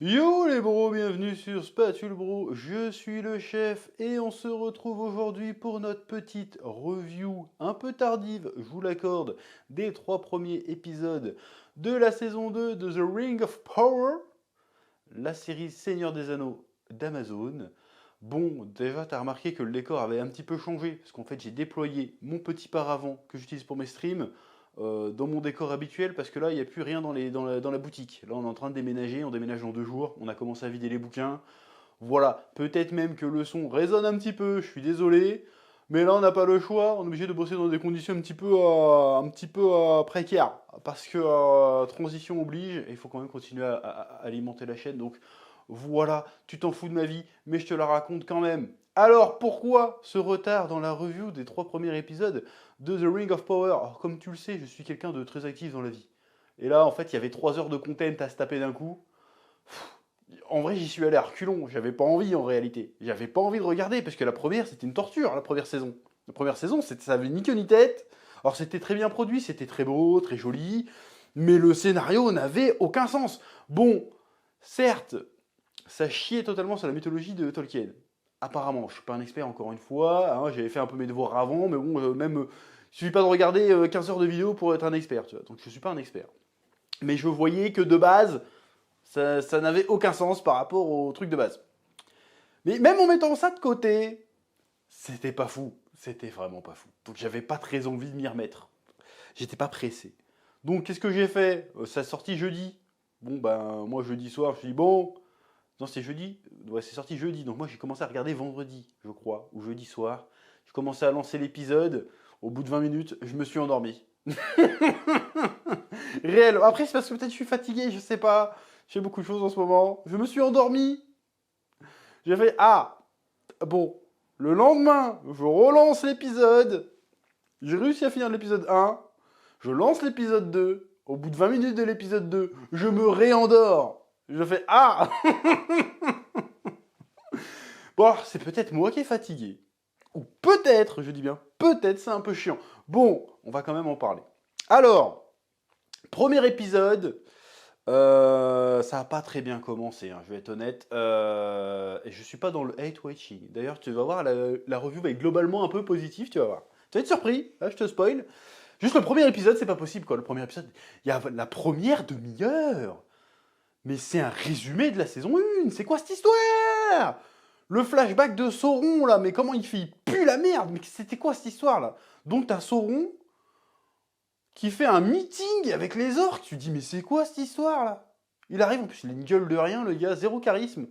Yo les bros, bienvenue sur Spatule Bro, je suis le chef et on se retrouve aujourd'hui pour notre petite review un peu tardive, je vous l'accorde, des 3 premiers épisodes de la saison 2 de The Ring of Power, la série Seigneur des Anneaux d'Amazon. Bon, déjà t'as remarqué que le décor avait un petit peu changé, parce qu'en fait j'ai déployé mon petit paravent que j'utilise pour mes streams dans mon décor habituel, parce que là il n'y a plus rien dans la boutique. Là on est en train de déménager, on déménage dans 2 jours, on a commencé à vider les bouquins. Voilà, peut-être même que le son résonne un petit peu, je suis désolé, mais là on n'a pas le choix, on est obligé de bosser dans des conditions un petit peu précaires, parce que transition oblige, et il faut quand même continuer à alimenter la chaîne, donc voilà, tu t'en fous de ma vie, mais je te la raconte quand même. Alors pourquoi ce retard dans la review des 3 premiers épisodes de The Ring of Power? Alors comme tu le sais, je suis quelqu'un de très actif dans la vie. Et là, en fait, il y avait 3 heures de content à se taper d'un coup. En vrai, j'y suis allé à reculons. J'avais pas envie en réalité. J'avais pas envie de regarder parce que la première, c'était une torture, la première saison. La première saison, ça avait ni queue ni tête. Alors c'était très bien produit, c'était très beau, très joli, mais le scénario n'avait aucun sens. Bon, certes, ça chiait totalement sur la mythologie de Tolkien. Apparemment, je suis pas un expert encore une fois, hein, j'avais fait un peu mes devoirs avant, mais bon, il suffit pas de regarder 15 heures de vidéo pour être un expert, tu vois. Donc je suis pas un expert. Mais je voyais que de base, ça n'avait aucun sens par rapport au truc de base. Mais même en mettant ça de côté, c'était pas fou. C'était vraiment pas fou. Donc j'avais pas très envie de m'y remettre. J'étais pas pressé. Donc qu'est-ce que j'ai fait? Ça sorti jeudi. Bon ben moi jeudi soir, je me suis dit bon, non c'est jeudi. Ouais, c'est sorti jeudi. Donc moi j'ai commencé à regarder vendredi, je crois, ou jeudi soir. J'ai commencé à lancer l'épisode. Au bout de 20 minutes, je me suis endormi. Réel. Après c'est parce que peut-être je suis fatigué, je sais pas. Je fais beaucoup de choses en ce moment. Je me suis endormi. J'ai fait ah bon. Le lendemain, je relance l'épisode. J'ai réussi à finir l'épisode 1. Je lance l'épisode 2. Au bout de 20 minutes de l'épisode 2, je me réendors. Je fais ah. Bon, c'est peut-être moi qui est fatigué. Ou peut-être, je dis bien, peut-être c'est un peu chiant. Bon, on va quand même en parler. Alors, premier épisode, ça n'a pas très bien commencé, hein, je vais être honnête. Et je suis pas dans le hate watching. D'ailleurs, tu vas voir, la review va être globalement un peu positive, tu vas voir. Tu vas être surpris, là je te spoil. Juste le premier épisode, c'est pas possible quoi. Le premier épisode, il y a la première demi-heure. Mais c'est un résumé de la saison 1. C'est quoi cette histoire? Le flashback de Sauron là, mais comment il pue la merde. Mais c'était quoi cette histoire là? Donc t'as Sauron qui fait un meeting avec les orques. Tu te dis mais c'est quoi cette histoire là? Il arrive, en plus il a une gueule de rien le gars, zéro charisme.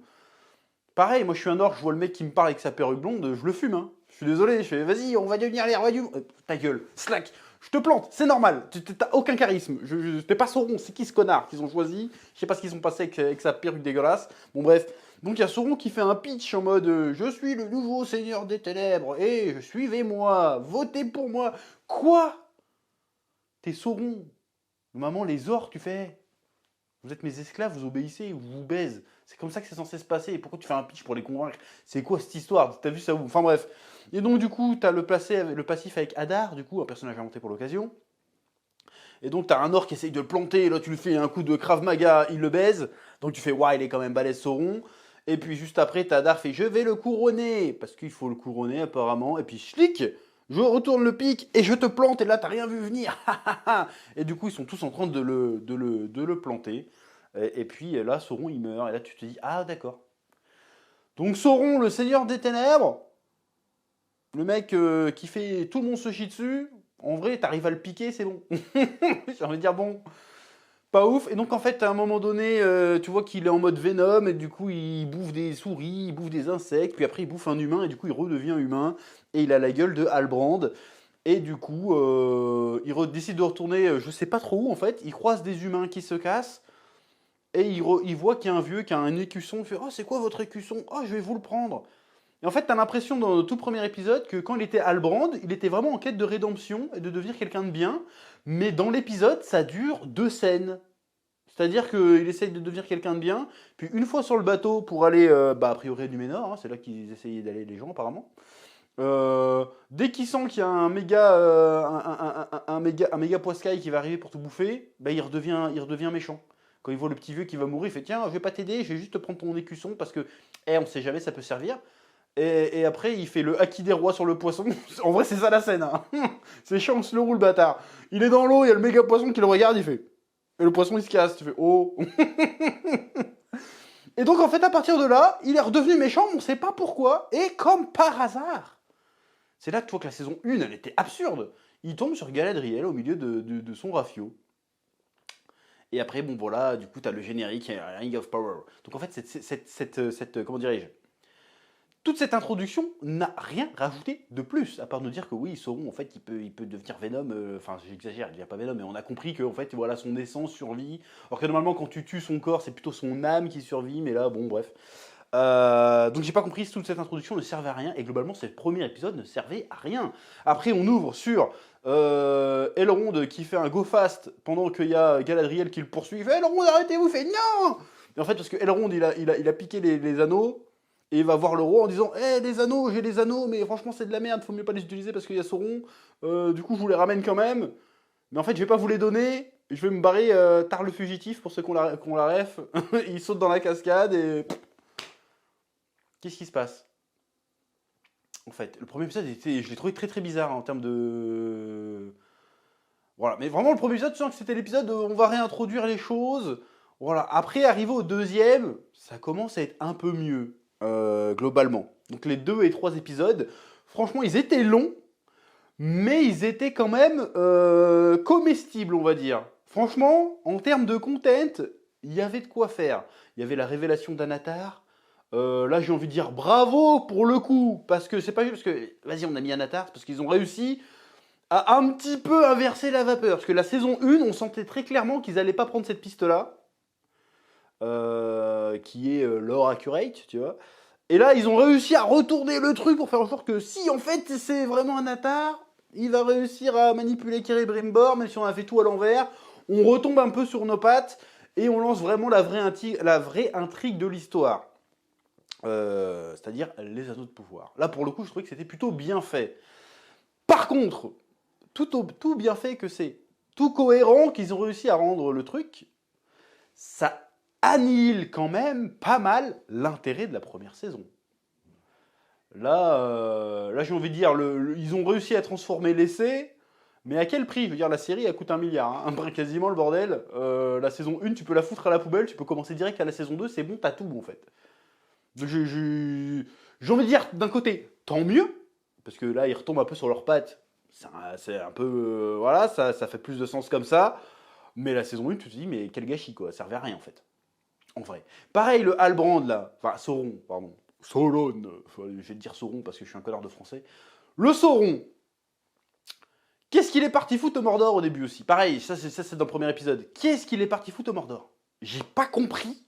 Pareil, moi je suis un orc, je vois le mec qui me parle avec sa perruque blonde, je le fume hein. Je suis désolé, je fais vas-y, on va devenir les rois du... Ta gueule, slack. Je te plante, c'est normal, t'as aucun charisme. T'es pas Sauron, c'est qui ce connard qu'ils ont choisi? Je sais pas ce qu'ils ont passé avec sa perruque dégueulasse. Bon bref, donc il y a Sauron qui fait un pitch en mode je suis le nouveau seigneur des ténèbres et suivez-moi, votez pour moi. Quoi? T'es Sauron. Maman, les orques, tu fais vous êtes mes esclaves, vous obéissez, vous vous baise. C'est comme ça que c'est censé se passer. Et pourquoi tu fais un pitch pour les convaincre? C'est quoi cette histoire? T'as vu ça où? Enfin bref. Et donc du coup, t'as le passif avec Hadar, du coup, un personnage inventé pour l'occasion. Et donc t'as un orc qui essaye de le planter, et là tu lui fais un coup de Krav Maga, il le baise. Donc tu fais, ouais, il est quand même balèze Sauron. Et puis juste après, t'as Hadar fait, je vais le couronner. Parce qu'il faut le couronner apparemment. Et puis schlick, je retourne le pic et je te plante. Et là, t'as rien vu venir. Et du coup, ils sont tous en train de le planter. Et puis là, Sauron, il meurt. Et là, tu te dis, ah d'accord. Donc Sauron, le seigneur des ténèbres, le mec qui fait tout le monde se chie dessus, en vrai, t'arrives à le piquer, c'est bon. J'ai envie de dire, bon, pas ouf. Et donc, en fait, à un moment donné, tu vois qu'il est en mode Venom, et du coup, il bouffe des souris, il bouffe des insectes, puis après, il bouffe un humain, et du coup, il redevient humain, et il a la gueule de Halbrand. Et du coup, décide de retourner, je sais pas trop où, en fait. Il croise des humains qui se cassent, et il voit qu'il y a un vieux qui a un écusson. Il fait, oh, c'est quoi votre écusson? Oh, je vais vous le prendre. Et en fait, t'as l'impression dans le tout premier épisode que quand il était Halbrand, il était vraiment en quête de rédemption et de devenir quelqu'un de bien. Mais dans l'épisode, ça dure 2 scènes. C'est-à-dire qu'il essaye de devenir quelqu'un de bien, puis une fois sur le bateau pour aller, a priori à Numénor, hein, c'est là qu'ils essayaient d'aller les gens apparemment. Dès qu'il sent qu'il y a un méga poiscaille qui va arriver pour tout bouffer, bah, il redevient méchant. Quand il voit le petit vieux qui va mourir, il fait tiens, je vais pas t'aider, je vais juste te prendre ton écusson parce que, on sait jamais, ça peut servir. Et après, il fait le haki des rois sur le poisson. En vrai, c'est ça la scène. Hein. C'est chiant, se le roule, bâtard. Il est dans l'eau, il y a le méga poisson qui le regarde, il fait. Et le poisson, il se casse. Tu fais oh. Et donc, en fait, à partir de là, il est redevenu méchant, mais on sait pas pourquoi. Et comme par hasard, c'est là que tu vois que la saison 1, elle était absurde. Il tombe sur Galadriel au milieu de son rafio. Et après, bon voilà, du coup, tu as le générique Ring of Power. Donc en fait, comment dirais-je, toute cette introduction n'a rien rajouté de plus, à part nous dire que oui, Sauron, en fait, il peut devenir Venom, enfin, j'exagère, il devient pas Venom, mais on a compris que, en fait, voilà, son essence survit, alors que normalement, quand tu tues son corps, c'est plutôt son âme qui survit, mais là, bon, bref. Donc j'ai pas compris, toute cette introduction ne servait à rien, et globalement, ce premier épisode ne servait à rien. Après, on ouvre sur Elrond qui fait un go fast pendant qu'il y a Galadriel qui le poursuit, il fait Elrond, arrêtez-vous, il fait non. Et en fait, parce que Elrond, il a piqué les anneaux, et il va voir le roi en disant hé, les anneaux, j'ai les anneaux, mais franchement, c'est de la merde, faut mieux pas les utiliser parce qu'il y a Sauron, du coup, je vous les ramène quand même, mais en fait, je vais pas vous les donner, je vais me barrer tard le fugitif pour ceux qui ont la ref. Il saute dans la cascade et. Qu'est-ce qui se passe? En fait, le premier épisode, je l'ai trouvé très très bizarre en termes de. Voilà, mais vraiment le premier épisode, tu sens que c'était l'épisode où on va réintroduire les choses. Voilà, après, arrivé au deuxième, ça commence à être un peu mieux, globalement. Donc les 2 et 3 épisodes, franchement, ils étaient longs, mais ils étaient quand même comestibles, on va dire. Franchement, en termes de content, il y avait de quoi faire. Il y avait la révélation d'Anatar. Là, j'ai envie de dire bravo pour le coup, parce que c'est pas juste parce que, vas-y, on a mis Anatar, c'est parce qu'ils ont réussi à un petit peu inverser la vapeur. Parce que la saison 1, on sentait très clairement qu'ils allaient pas prendre cette piste-là, qui est lore accurate, tu vois. Et là, ils ont réussi à retourner le truc pour faire en sorte que si, en fait, c'est vraiment Anatar, il va réussir à manipuler Celebrimbor, même si on a fait tout à l'envers. On retombe un peu sur nos pattes et on lance vraiment la vraie intrigue de l'histoire. C'est-à-dire les anneaux de pouvoir. Là, pour le coup, je trouvais que c'était plutôt bien fait. Par contre, tout bien fait que c'est, tout cohérent qu'ils ont réussi à rendre le truc, ça annihile quand même pas mal l'intérêt de la première saison. Là j'ai envie de dire, ils ont réussi à transformer l'essai, mais à quel prix? Je veux dire, la série, elle coûte 1 milliard, hein, quasiment le bordel. La saison 1, tu peux la foutre à la poubelle, tu peux commencer direct à la saison 2, c'est bon, t'as tout en fait. J'ai envie de dire, d'un côté, tant mieux, parce que là, ils retombent un peu sur leurs pattes. C'est un peu. Voilà, ça fait plus de sens comme ça. Mais la saison 1, tu te dis, mais quel gâchis, quoi. Ça servait à rien, en fait. En vrai. Pareil, le Halbrand, là. Enfin, Sauron, pardon. Sauron. Je vais te dire Sauron parce que je suis un connard de français. Le Sauron. Qu'est-ce qu'il est parti foutre au Mordor au début aussi? Pareil, ça c'est dans le premier épisode. Qu'est-ce qu'il est parti foutre au Mordor? J'ai pas compris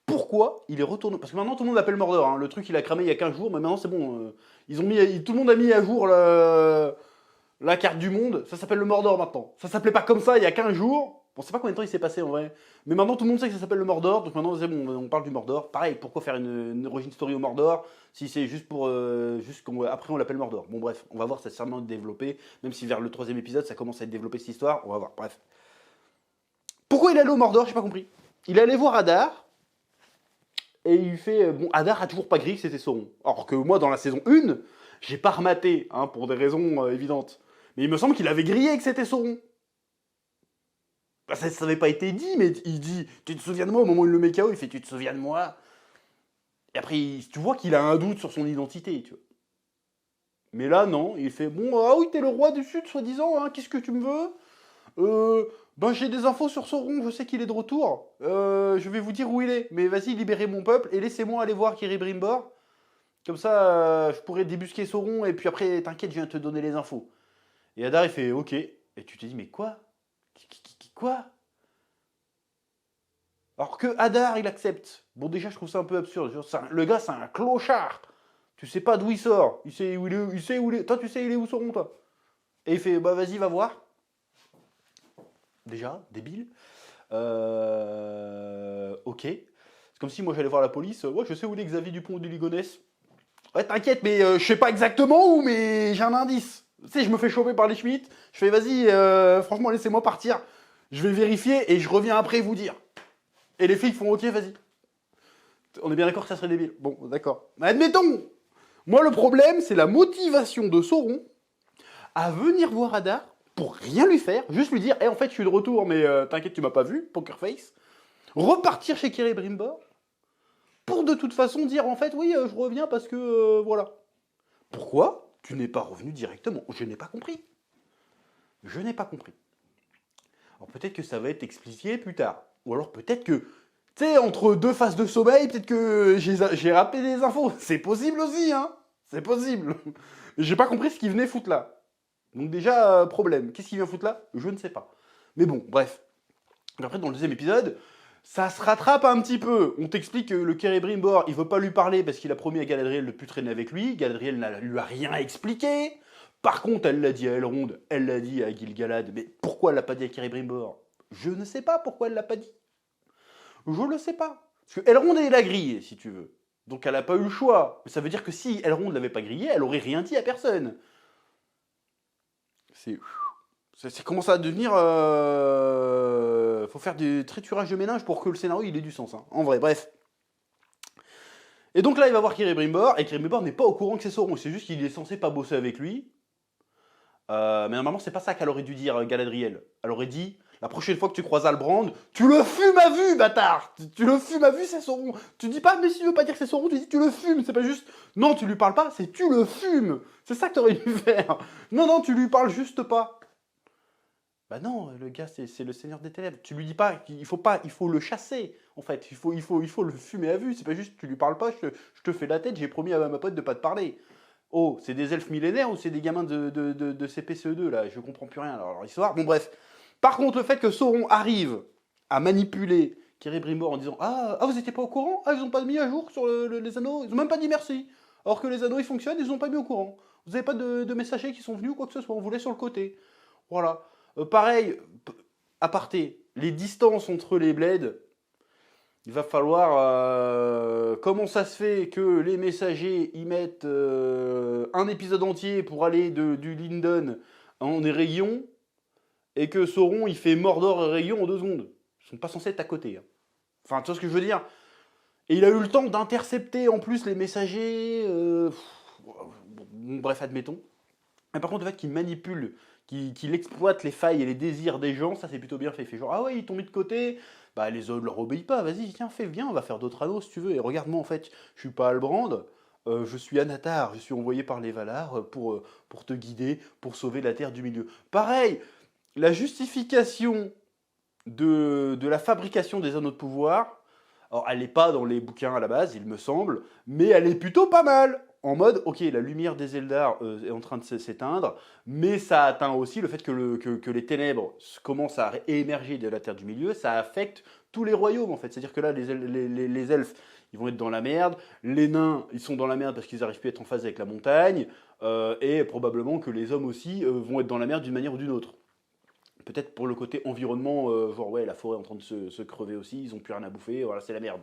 pourquoi il est retourné. Parce que maintenant tout le monde l'appelle Mordor. Hein. Le truc il a cramé il y a 15 jours, mais maintenant c'est bon. Tout le monde a mis à jour la carte du monde. Ça s'appelle le Mordor maintenant. Ça s'appelait pas comme ça il y a 15 jours. Bon, c'est pas combien de temps il s'est passé en vrai. Mais maintenant tout le monde sait que ça s'appelle le Mordor. Donc maintenant c'est bon, on parle du Mordor. Pareil, pourquoi faire une origin story au Mordor si c'est juste pour. Après on l'appelle Mordor. Bon, bref, on va voir, ça s'est certainement développé. Même si vers le 3e épisode ça commence à être développé cette histoire. On va voir, bref. Pourquoi il est allé au Mordor? J'ai pas compris. Il est allé voir Hadar. Et il fait, bon, Hadar a toujours pas grillé que c'était Sauron. Alors que moi, dans la saison 1, j'ai pas rematé, hein, pour des raisons évidentes. Mais il me semble qu'il avait grillé que c'était Sauron. Bah, ça n'avait pas été dit, mais il dit, tu te souviens de moi au moment où il le met KO, il fait, tu te souviens de moi? Et après, tu vois qu'il a un doute sur son identité, tu vois. Mais là, non, il fait, bon, ah oui, t'es le roi du Sud, soi-disant, hein, qu'est-ce que tu me veux? Ben j'ai des infos sur Sauron, je sais qu'il est de retour. Je vais vous dire où il est. Mais vas-y, libérez mon peuple et laissez-moi aller voir Celebrimbor. Comme ça, je pourrais débusquer Sauron et puis après, t'inquiète, je viens te donner les infos. Et Hadar, il fait ok. Et tu te dis, mais quoi? Quoi? Alors que Hadar, il accepte. Bon, déjà, je trouve ça un peu absurde. Le gars, c'est un clochard. Tu sais pas d'où il sort. Il sait où il est. Toi, tu sais, il est où Sauron, toi? Et il fait, bah vas-y, va voir. Déjà, débile. Ok. C'est comme si moi j'allais voir la police. Ouais, je sais où il est Xavier Dupont de Ligonnès. Ouais, t'inquiète, mais je sais pas exactement où, mais j'ai un indice. Tu sais, je me fais choper par les Schmitt. Je fais, vas-y, franchement, laissez-moi partir. Je vais vérifier et je reviens après vous dire. Et les flics font ok, vas-y. On est bien d'accord que ça serait débile. Bon, d'accord. Mais admettons. Moi, le problème, c'est la motivation de Sauron à venir voir Hadar pour rien lui faire, juste lui dire, en fait, je suis de retour, mais t'inquiète, tu m'as pas vu, Poker Face. Repartir chez Celebrimbor pour de toute façon dire, en fait, oui, je reviens parce que, voilà. Pourquoi tu n'es pas revenu directement? Je n'ai pas compris. Je n'ai pas compris. Alors peut-être que ça va être expliqué plus tard. Ou alors peut-être que, tu sais, entre deux phases de sommeil, peut-être que j'ai rappelé des infos. C'est possible aussi, hein. C'est possible. J'ai pas compris ce qu'il venait foutre là. Donc déjà, problème. Qu'est-ce qu'il vient foutre là? Je ne sais pas. Mais bon, bref. Après, dans le deuxième épisode, ça se rattrape un petit peu. On t'explique que le Celebrimbor, il veut pas lui parler parce qu'il a promis à Galadriel de plus traîner avec lui. Galadriel ne lui a rien expliqué. Par contre, elle l'a dit à Elrond, elle l'a dit à Gil-galad. Mais pourquoi elle l'a pas dit à Celebrimbor? Je ne sais pas pourquoi elle l'a pas dit. Je ne le sais pas. Parce que Elrond, elle l'a grillé, si tu veux. Donc elle n'a pas eu le choix. Mais ça veut dire que si Elrond ne l'avait pas grillé, elle aurait rien dit à personne. C'est commence à devenir. Faut faire du triturage de ménage pour que le scénario il ait du sens. Hein. En vrai, bref. Et donc là, il va voir Celebrimbor, et Celebrimbor n'est pas au courant que c'est Sauron. C'est juste qu'il est censé pas bosser avec lui. Mais normalement, c'est pas ça qu'elle aurait dû dire Galadriel. Elle aurait dit la prochaine fois que tu croises Albrand, tu le fumes à vue, bâtard. Tu le fumes à vue, c'est Sauron. Tu dis pas, mais si tu veux pas dire que c'est Sauron, tu dis tu le fumes. C'est pas juste, non, tu lui parles pas, c'est tu le fumes. C'est ça que t'aurais dû faire. Non, non, tu lui parles juste pas. Bah non, le gars, c'est le Seigneur des Ténèbres. Tu lui dis pas, il faut le chasser, en fait. Il faut le fumer à vue. C'est pas juste, tu lui parles pas, je te fais la tête, j'ai promis à ma pote de pas te parler. Oh, c'est des elfes millénaires ou c'est des gamins de CPCE2, là? Je comprends plus rien, alors l'histoire. Bon, bref. Par contre, le fait que Sauron arrive à manipuler Celebrimbor en disant vous étiez pas au courant? Ah, ils ont pas mis à jour sur les anneaux? Ils ont même pas dit merci. Alors que les anneaux, ils fonctionnent, ils ont pas mis au courant. Vous avez pas de messagers qui sont venus ou quoi que ce soit, on vous laisse sur le côté. Voilà. Pareil, aparté, les distances entre les bleds, il va falloir... comment ça se fait que les messagers y mettent un épisode entier pour aller du Lindon en Région et que Sauron il fait Mordor et Région en 2 secondes. Ils sont pas censés être à côté. Hein. Enfin, tu vois ce que je veux dire? Et il a eu le temps d'intercepter en plus les messagers. Bref, admettons. Mais par contre, le fait qu'il manipule, qu'il exploite les failles et les désirs des gens, ça c'est plutôt bien fait. Il fait genre, ah ouais, ils t'ont mis de côté, bah les autres leur obéissent pas, vas-y, tiens, viens, on va faire d'autres anneaux si tu veux. Et regarde-moi, en fait, je suis pas Albrand, je suis Anatar, je suis envoyé par les Valar pour te guider, pour sauver la terre du milieu. Pareil, la justification de la fabrication des anneaux de pouvoir, alors elle n'est pas dans les bouquins à la base, il me semble, mais elle est plutôt pas mal. En mode, ok, la lumière des Eldar est en train de s'éteindre, mais ça atteint aussi le fait que les ténèbres commencent à émerger de la Terre du Milieu, ça affecte tous les royaumes en fait. C'est-à-dire que là, les elfes, ils vont être dans la merde, les nains, ils sont dans la merde parce qu'ils n'arrivent plus à être en phase avec la montagne, et probablement que les hommes aussi vont être dans la merde d'une manière ou d'une autre. Peut-être pour le côté environnement, genre ouais, la forêt est en train de se crever aussi, ils ont plus rien à bouffer, voilà, c'est la merde.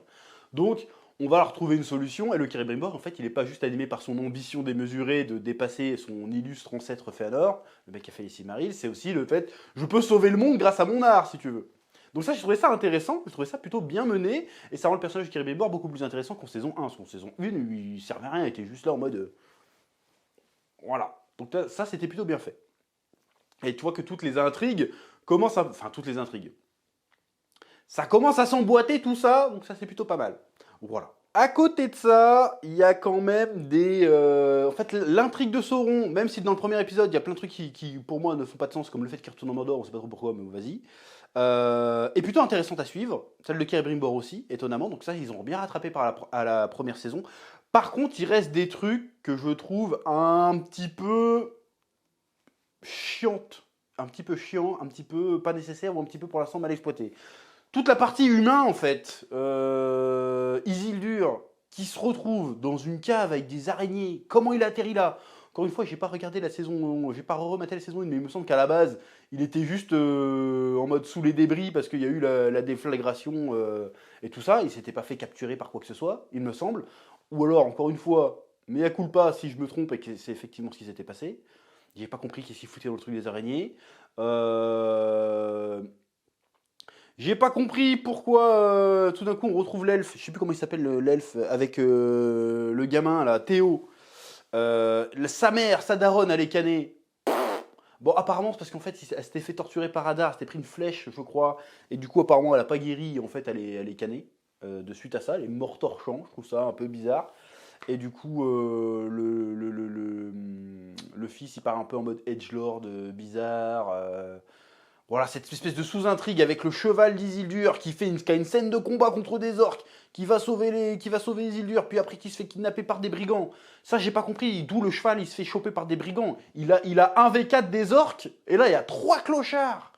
Donc, on va leur trouver une solution, et le Celebrimbor, en fait, il n'est pas juste animé par son ambition démesurée de dépasser son illustre ancêtre Fëanor, le mec qui a fait les Silmarils, c'est aussi le fait, je peux sauver le monde grâce à mon art, si tu veux. Donc ça, j'ai trouvé ça intéressant, j'ai trouvé ça plutôt bien mené, et ça rend le personnage de Celebrimbor beaucoup plus intéressant qu'en saison 1. En saison 1, il servait à rien, il était juste là en mode... voilà. Donc ça, c'était plutôt bien fait. Et tu vois que toutes les intrigues commencent à... Enfin, toutes les intrigues. Ça commence à s'emboîter tout ça, donc ça c'est plutôt pas mal. Voilà. À côté de ça, il y a quand même des... En fait, l'intrigue de Sauron, même si dans le premier épisode, il y a plein de trucs qui, pour moi, ne font pas de sens, comme le fait qu'il retourne en Mordor, on sait pas trop pourquoi, mais vas-y. Est plutôt intéressante à suivre. Celle de Celebrimbor aussi, étonnamment. Donc ça, ils ont bien rattrapé à la première saison. Par contre, il reste des trucs que je trouve un petit peu chiantes. Un petit peu chiant, un petit peu pas nécessaire, ou un petit peu pour l'instant mal exploité. Toute la partie humain, en fait, Isildur, qui se retrouve dans une cave avec des araignées, comment il atterrit là? Encore une fois, j'ai pas regardé la saison, j'ai pas rematé la saison 1, mais il me semble qu'à la base, il était juste en mode sous les débris parce qu'il y a eu la déflagration et tout ça. Il s'était pas fait capturer par quoi que ce soit, il me semble. Ou alors, encore une fois, mea culpa si je me trompe et que c'est effectivement ce qui s'était passé. J'ai pas compris qu'est-ce qu'il foutait dans le truc des araignées. J'ai pas compris pourquoi tout d'un coup on retrouve l'elfe, je sais plus comment il s'appelle l'elfe, avec le gamin là, Théo. Sa mère, sa daronne, elle est canée. Bon, apparemment, c'est parce qu'en fait, elle s'était fait torturer par Hadar, elle s'était pris une flèche, je crois, et du coup, apparemment, elle a pas guéri, en fait, elle est canée. De suite à ça, elle est morte torchant, je trouve ça un peu bizarre. Et du coup, le fils, il part un peu en mode edgelord, bizarre. Voilà, cette espèce de sous-intrigue avec le cheval d'Isildur qui a une scène de combat contre des orques, qui va sauver Isildur, puis après qui se fait kidnapper par des brigands. Ça, j'ai pas compris. D'où le cheval, il se fait choper par des brigands. Il a un V4 des orques, et là, il y a trois clochards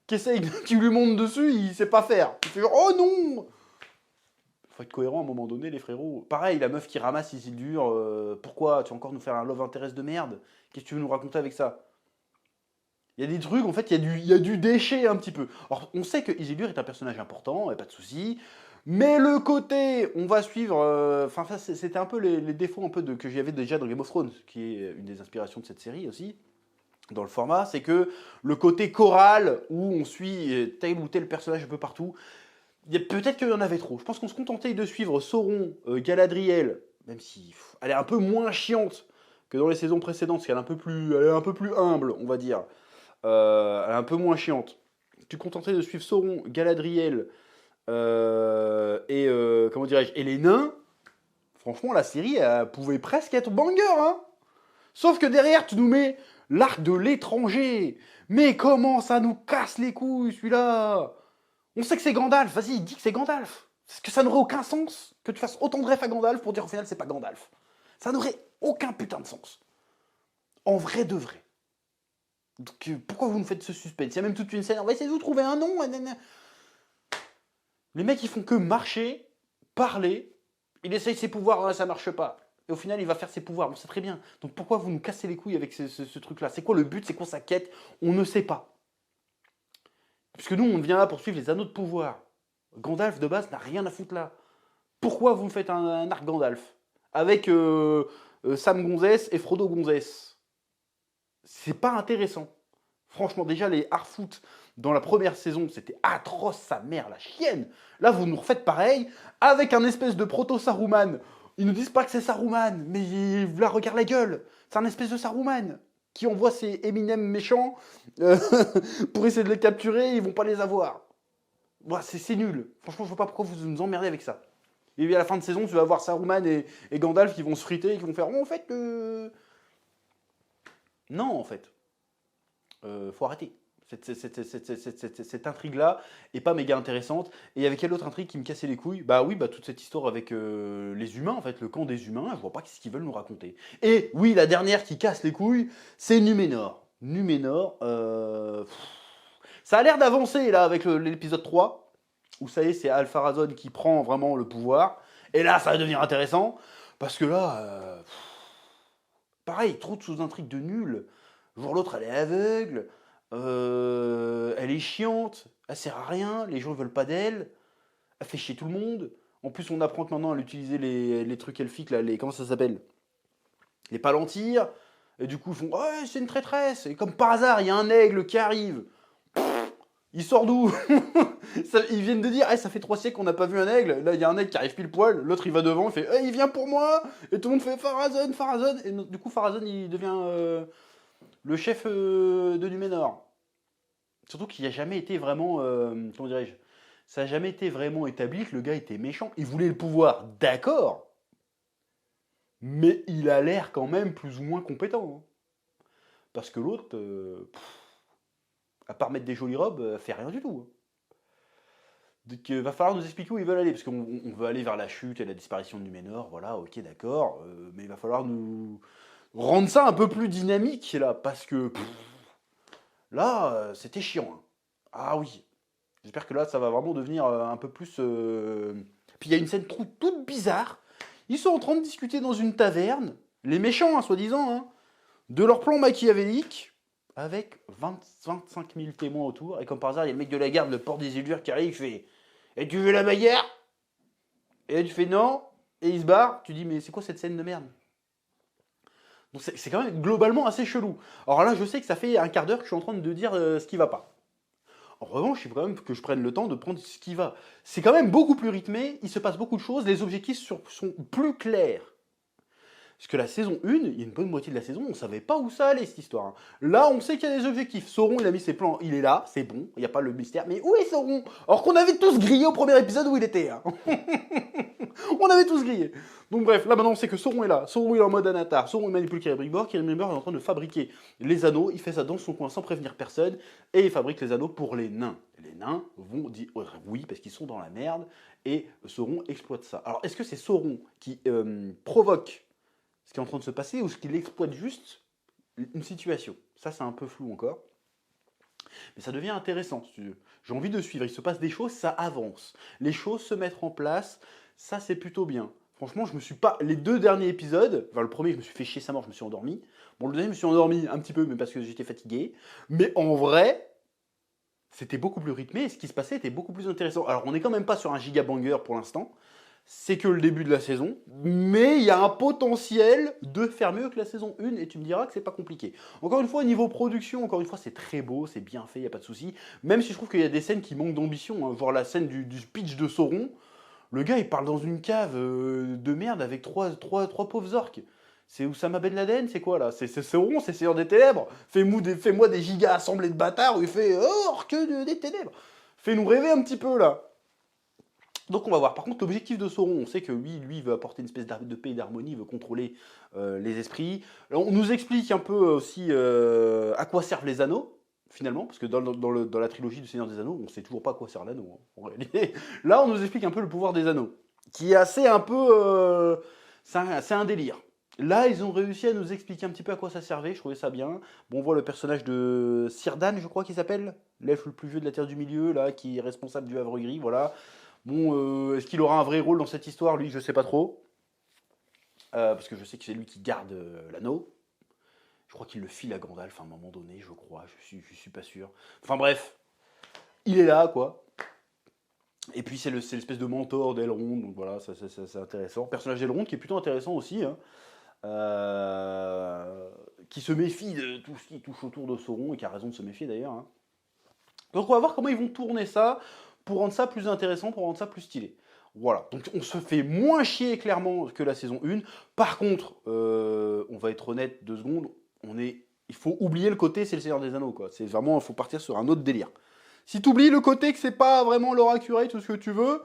qui lui montent dessus, il sait pas faire. Il fait genre, oh non! Faut être cohérent à un moment donné, les frérots. Pareil, la meuf qui ramasse Isildur, pourquoi tu vas encore nous faire un love interest de merde? Qu'est-ce que tu veux nous raconter avec ça? Il y a des trucs, en fait, il y a du déchet un petit peu. Alors, on sait que Isildur est un personnage important, et pas de souci. Mais le côté, on va suivre. Enfin, c'était un peu les défauts un peu que j'avais déjà dans Game of Thrones, qui est une des inspirations de cette série aussi, dans le format, c'est que le côté choral, où on suit tel ou tel personnage un peu partout, peut-être qu'il y en avait trop. Je pense qu'on se contentait de suivre Sauron, Galadriel, même si elle est un peu moins chiante que dans les saisons précédentes, parce qu'elle elle est un peu plus humble, on va dire. Elle est un peu moins chiante. Tu te contentais de suivre Sauron, Galadriel et comment dirais-je, et les nains. Franchement, la série elle pouvait presque être banger, hein. Sauf que derrière, tu nous mets l'arc de l'étranger. Mais comment ça nous casse les couilles, celui-là? On sait que c'est Gandalf. Vas-y, dis que c'est Gandalf. Parce que ça n'aurait aucun sens que tu fasses autant de ref à Gandalf pour dire au final c'est pas Gandalf. Ça n'aurait aucun putain de sens. En vrai de vrai. Donc, pourquoi vous nous faites ce suspense? Il y a même toute une scène, on va essayer de vous trouver un nom. Les mecs, ils font que marcher, parler. Il essaye ses pouvoirs, ça marche pas. Et au final, il va faire ses pouvoirs. On sait très bien. Donc pourquoi vous nous cassez les couilles avec ce truc-là? C'est quoi le but? C'est quoi sa quête? On ne sait pas. Puisque nous, on vient là pour suivre les anneaux de pouvoir. Gandalf, de base, n'a rien à foutre là. Pourquoi vous me faites un arc Gandalf? Avec Sam Gonzès et Frodo Gonzès. C'est pas intéressant. Franchement, déjà, les Harfoot dans la première saison, c'était atroce, sa mère, la chienne. Là, vous nous refaites pareil, avec un espèce de proto-Saruman. Ils nous disent pas que c'est Saruman, mais là, regarde la gueule. C'est un espèce de Saruman qui envoie ses Eminem méchants pour essayer de les capturer, ils vont pas les avoir. Voilà, c'est nul. Franchement, je vois pas pourquoi vous nous emmerdez avec ça. Et puis à la fin de saison, tu vas voir Saruman et Gandalf qui vont se friter et qui vont faire oh, en fait, non, en fait. Faut arrêter. Cette intrigue-là est pas méga intéressante. Et il y avait quelle autre intrigue qui me cassait les couilles? Bah oui, bah toute cette histoire avec les humains, en fait, le camp des humains, je vois pas ce qu'ils veulent nous raconter. Et oui, la dernière qui casse les couilles, c'est Numénor. Numénor, ça a l'air d'avancer là avec l'épisode 3, où ça y est, c'est Alpharazon qui prend vraiment le pouvoir. Et là, ça va devenir intéressant, parce que là, pareil, trop de sous-intrigues de nul. Jour l'autre, elle est aveugle, elle est chiante, elle sert à rien, les gens ne veulent pas d'elle, elle fait chier tout le monde. En plus, on apprend que maintenant elle utilisait les trucs elfiques, là, comment ça s'appelle? Les palantirs. Et du coup, ils font ouais, c'est une traîtresse. Et comme par hasard, il y a un aigle qui arrive. Il sort d'où? Ils viennent de dire ça fait 3 siècles qu'on n'a pas vu un aigle. Là, il y a un aigle qui arrive pile poil. L'autre, il va devant, il fait il vient pour moi. Et tout le monde fait Pharazôn, Pharazôn. Et du coup, Pharazôn, il devient le chef de Numénor. Surtout qu'il n'a jamais été vraiment. Comment dirais-je? Ça n'a jamais été vraiment établi que le gars était méchant. Il voulait le pouvoir, d'accord. Mais il a l'air quand même plus ou moins compétent. Hein. Parce que l'autre, à part mettre des jolies robes, fait rien du tout. Hein. Donc il va falloir nous expliquer où ils veulent aller. Parce qu'on veut aller vers la chute et la disparition de Numénor. Voilà, ok, d'accord. Mais il va falloir nous rendre ça un peu plus dynamique là. Parce que. Là, c'était chiant. Hein. Ah oui. J'espère que là, ça va vraiment devenir un peu plus. Puis il y a une scène toute bizarre. Ils sont en train de discuter dans une taverne, les méchants, hein, soi-disant, hein, de leur plan machiavélique, avec 25 000 témoins autour. Et comme par hasard, il y a le mec de la garde, le port des Élures, qui arrive, il fait et tu veux la bagarre? Et tu fais non. Et il se barre. Tu dis mais c'est quoi cette scène de merde? Donc c'est quand même globalement assez chelou. Alors là, je sais que ça fait un quart d'heure que je suis en train de dire ce qui va pas. En revanche, il faut quand même que je prenne le temps de prendre ce qui va. C'est quand même beaucoup plus rythmé, il se passe beaucoup de choses, les objectifs sont plus clairs. Parce que la saison 1, il y a une bonne moitié de la saison, on ne savait pas où ça allait cette histoire, hein. Là, on sait qu'il y a des objectifs. Sauron, il a mis ses plans, il est là, c'est bon, il n'y a pas le mystère. Mais où est Sauron? Alors qu'on avait tous grillé au premier épisode où il était, hein. On avait tous grillé. Donc bref, là maintenant on sait que Sauron est là. Sauron il est en mode Anatar. Sauron il manipule Celebrimbor. Celebrimbor est en train de fabriquer les anneaux. Il fait ça dans son coin sans prévenir personne. Et il fabrique les anneaux pour les nains. Les nains vont dire oui parce qu'ils sont dans la merde. Et Sauron exploite ça. Alors est-ce que c'est Sauron qui provoque ce qui est en train de se passer ou ce qu'il exploite juste une situation? Ça c'est un peu flou encore. Mais ça devient intéressant, si tu veux. J'ai envie de suivre. Il se passe des choses, ça avance. Les choses se mettent en place. Ça, c'est plutôt bien. Franchement, je me suis pas. Les 2 derniers épisodes, enfin, le premier, je me suis fait chier sa mort, je me suis endormi. Bon, le deuxième, je me suis endormi un petit peu, mais parce que j'étais fatigué. Mais en vrai, c'était beaucoup plus rythmé et ce qui se passait était beaucoup plus intéressant. Alors, on n'est quand même pas sur un giga banger pour l'instant. C'est que le début de la saison. Mais il y a un potentiel de faire mieux que la saison 1 et tu me diras que c'est pas compliqué. Encore une fois, au niveau production, encore une fois, c'est très beau, c'est bien fait, il n'y a pas de souci. Même si je trouve qu'il y a des scènes qui manquent d'ambition, hein. Genre la scène du pitch de Sauron. Le gars, il parle dans une cave de merde avec trois pauvres orques. C'est Oussama Ben Laden, c'est quoi là? C'est Sauron, c'est Seigneur des Ténèbres. Fais-moi des gigas assemblés de bâtards où il fait orques des ténèbres. Fais-nous rêver un petit peu là. Donc on va voir. Par contre, l'objectif de Sauron, on sait que lui, il veut apporter une espèce de paix et d'harmonie, il veut contrôler les esprits. Alors, on nous explique un peu aussi à quoi servent les anneaux, finalement, parce que dans la trilogie du Seigneur des Anneaux, on ne sait toujours pas à quoi sert l'anneau, hein, en réalité. Là, on nous explique un peu le pouvoir des anneaux, qui est assez un peu... c'est un délire. Là, ils ont réussi à nous expliquer un petit peu à quoi ça servait, je trouvais ça bien. Bon, on voit le personnage de Círdan, je crois qu'il s'appelle, l'elfe le plus vieux de la Terre du Milieu, là, qui est responsable du Havre Gris, voilà. Bon, est-ce qu'il aura un vrai rôle dans cette histoire? Lui, je sais pas trop. Parce que je sais que c'est lui qui garde l'anneau. Je crois qu'il le file à Gandalf à un moment donné, je crois. Je suis pas sûr. Enfin bref, il est là, quoi. Et puis c'est l'espèce de mentor d'Elrond, donc voilà, c'est intéressant. Personnage d'Elrond qui est plutôt intéressant aussi, hein. Qui se méfie de tout ce qui touche autour de Sauron, et qui a raison de se méfier d'ailleurs, hein. Donc on va voir comment ils vont tourner ça pour rendre ça plus intéressant, pour rendre ça plus stylé. Voilà, donc on se fait moins chier clairement que la saison 1. Par contre, on va être honnête 2 secondes, il faut oublier le côté c'est le Seigneur des Anneaux, quoi. C'est vraiment, il faut partir sur un autre délire. Si tu oublies le côté que c'est pas vraiment Laura Curry, tout ce que tu veux,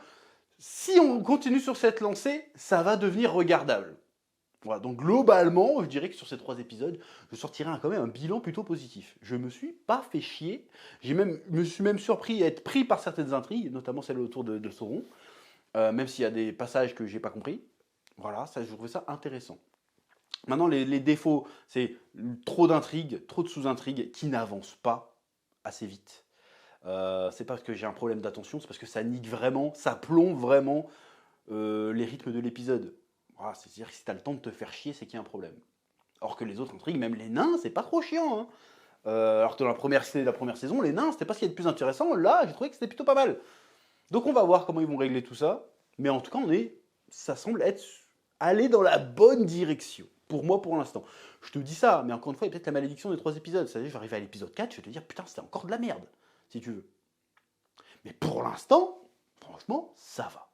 si on continue sur cette lancée, ça va devenir regardable. Voilà, donc globalement, je dirais que sur ces 3 épisodes, je sortirai quand même un bilan plutôt positif. Je me suis pas fait chier, me suis même surpris à être pris par certaines intrigues, notamment celle autour de Sauron, même s'il y a des passages que j'ai pas compris. Voilà, ça, je trouvais ça intéressant. Maintenant, les défauts, c'est trop d'intrigues, trop de sous-intrigues qui n'avancent pas assez vite. C'est pas parce que j'ai un problème d'attention, c'est parce que ça nique vraiment, ça plombe vraiment les rythmes de l'épisode. Voilà, c'est-à-dire que si t'as le temps de te faire chier, c'est qu'il y a un problème. Or que les autres intrigues, même les nains, c'est pas trop chiant, hein. Alors que dans la première saison, les nains, c'était pas ce qu'il y a de plus intéressant. Là, j'ai trouvé que c'était plutôt pas mal. Donc on va voir comment ils vont régler tout ça. Mais en tout cas, ça semble être aller dans la bonne direction. Pour moi, pour l'instant. Je te dis ça, mais encore une fois, il y a peut-être la malédiction des 3 épisodes. C'est-à-dire, je vais arriver à l'épisode 4, je vais te dire, putain, c'était encore de la merde, si tu veux. Mais pour l'instant, franchement, ça va.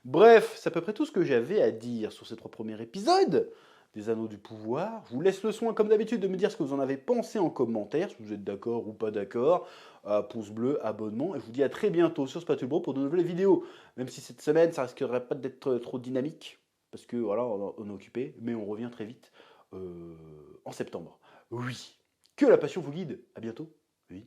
Bref, c'est à peu près tout ce que j'avais à dire sur ces 3 premiers épisodes des Anneaux du Pouvoir. Je vous laisse le soin, comme d'habitude, de me dire ce que vous en avez pensé en commentaire, si vous êtes d'accord ou pas d'accord. Pouce bleu, abonnement, et je vous dis à très bientôt sur Spatulebro pour de nouvelles vidéos. Même si cette semaine, ça risquerait pas d'être trop dynamique, parce que voilà, on est occupé, mais on revient très vite en septembre. Oui, que la passion vous guide. À bientôt. Oui.